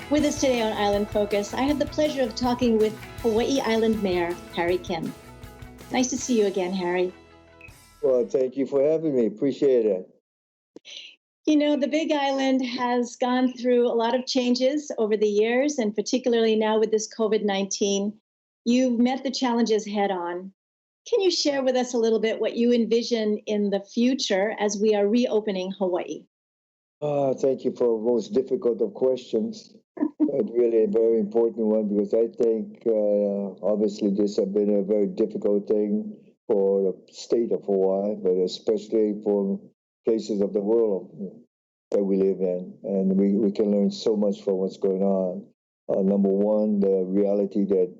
With us today on Island Focus, I have the pleasure of talking with Hawaii Island Mayor Harry Kim. Nice to see you again, Harry. Well, thank you for having me. Appreciate it. You know, the Big Island has gone through a lot of changes over the years, and particularly now with this COVID-19. You've met the challenges head on. Can you share with us a little bit what you envision in the future as we are reopening Hawaii? Thank you for the most difficult of questions. But really a very important one, because I think obviously this has been a very difficult thing for the state of Hawaii, but especially for places of the world that we live in. And we can learn so much from what's going on. Number one, the reality that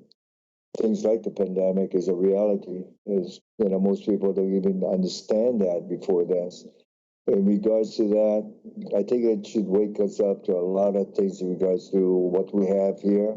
things like the pandemic is a reality. Is, most people don't even understand that before this. In regards to that, I think it should wake us up to a lot of things in regards to what we have here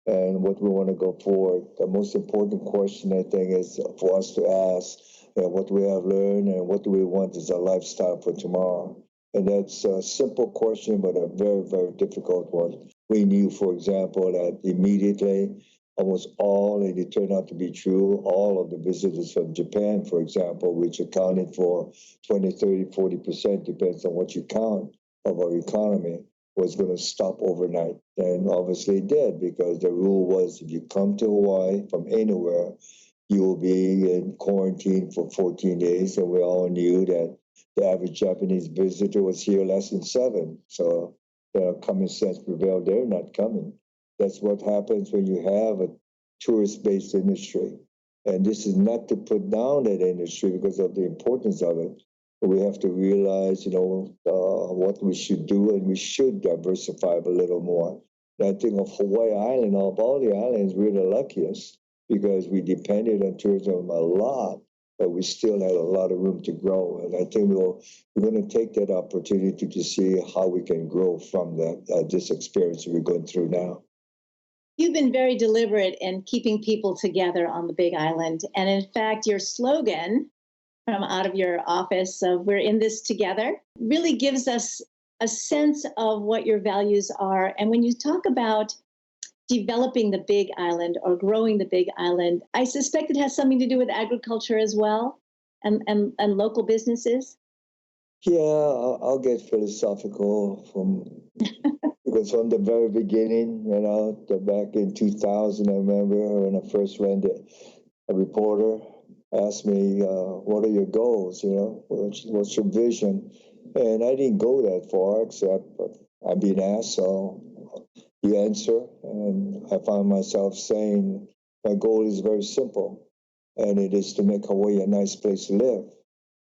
and what we want to go forward. The most important question, I think, is for us to ask what we have learned and what do we want as a lifestyle for tomorrow. And that's a simple question, but a very, very difficult one. We knew, for example, that immediately almost all, and it turned out to be true, all of the visitors from Japan, for example, which accounted for 20, 30, 40%, depends on what you count, of our economy, was going to stop overnight. And obviously it did, because the rule was if you come to Hawaii from anywhere, you will be in quarantine for 14 days. And we all knew that the average Japanese visitor was here less than 7. So common sense prevailed. They're not coming. That's what happens when you have a tourist-based industry. And this is not to put down that industry because of the importance of it. But we have to realize, what we should do, and we should diversify a little more. And I think of Hawaii Island, of all the islands, we're the luckiest because we depended on tourism a lot, but we still had a lot of room to grow. And I think we're going to take that opportunity to see how we can grow from that this experience we're going through now. You've been very deliberate in keeping people together on the Big Island. And in fact, your slogan from out of your office of "We're in this together" really gives us a sense of what your values are. And when you talk about developing the Big Island or growing the Big Island, I suspect it has something to do with agriculture as well and local businesses. Yeah, I'll get philosophical because from the very beginning, back in 2000, I remember when I first ran a reporter asked me, what are your goals, what's your vision? And I didn't go that far, except I'm being asked, so you answer. And I found myself saying, my goal is very simple, and it is to make Hawaii a nice place to live.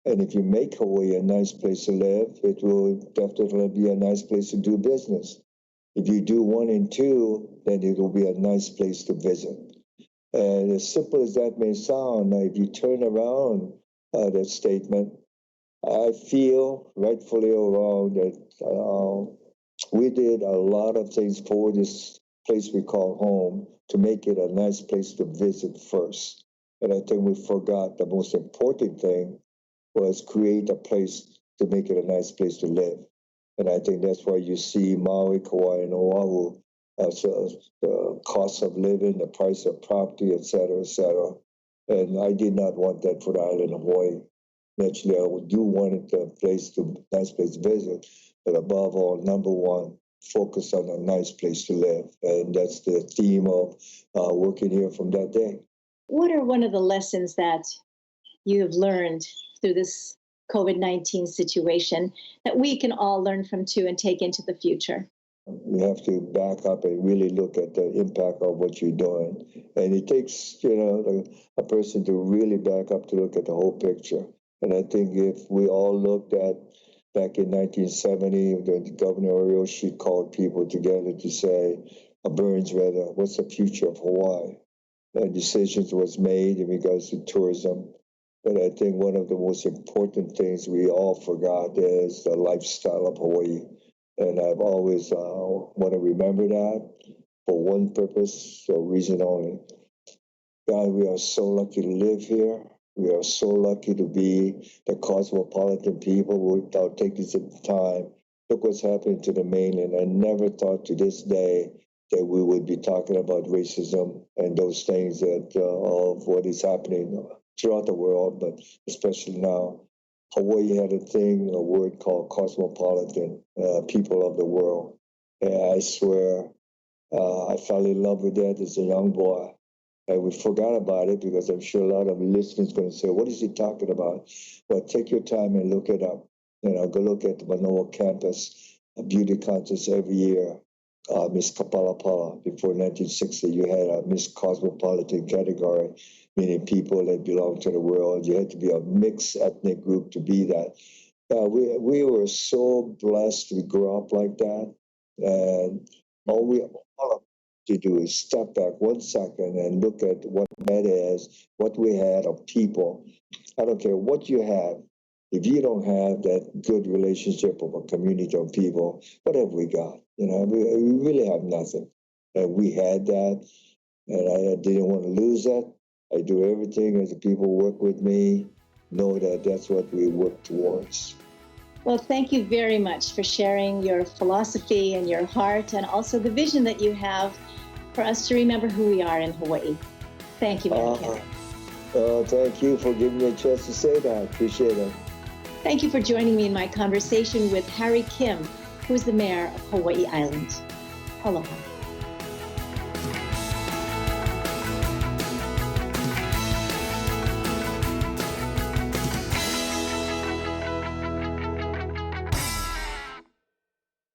And if you make Hawaii a nice place to live, it will definitely be a nice place to do business. If you do 1 and 2, then it will be a nice place to visit. And as simple as that may sound, if you turn around that statement, I feel, rightfully or wrong, that we did a lot of things for this place we call home to make it a nice place to visit first. And I think we forgot the most important thing was create a place to make it a nice place to live. And I think that's why you see Maui, Kauai, and Oahu, so the cost of living, the price of property, et cetera, et cetera. And I did not want that for the island of Hawaii. Naturally, I do want it a nice place to visit, but above all, number one, focus on a nice place to live. And that's the theme of working here from that day. What are one of the lessons that you have learned through this COVID-19 situation that we can all learn from too and take into the future? You have to back up and really look at the impact of what you're doing. And it takes, a person to really back up to look at the whole picture. And I think if we all looked at back in 1970, when Governor Oriyoshi called people together to say, Burns rather, what's the future of Hawaii? And decisions was made in regards to tourism. But I think one of the most important things we all forgot is the lifestyle of Hawaii. And I've always want to remember that for one purpose, a reason only. God, we are so lucky to live here. We are so lucky to be the cosmopolitan people. I'll take this time look what's happening to the mainland. I never thought to this day that we would be talking about racism and those things that of what is happening throughout the world, but especially now. Hawaii had a word called cosmopolitan, people of the world. And I swear, I fell in love with that as a young boy. And we forgot about it because I'm sure a lot of listeners going to say, what is he talking about? Well, take your time and look it up. Go look at the Manoa campus, a beauty contest every year. Miss Kapalapala, before 1960, you had a Miss Cosmopolitan category, meaning people that belong to the world. You had to be a mixed ethnic group to be that. We were so blessed. We grew up like that. And all to do is step back 1 second and look at what that is, what we had of people. I don't care what you have. If you don't have that good relationship of a community of people, what have we got? We really have nothing. And we had that, and I didn't want to lose that. I do everything as the people work with me, know that that's what we work towards. Well, thank you very much for sharing your philosophy and your heart, and also the vision that you have for us to remember who we are in Hawaii. Thank you, Mary Kim. Thank you for giving me a chance to say that. Appreciate it. Thank you for joining me in my conversation with Harry Kim, who is the mayor of Hawaii Island. Aloha.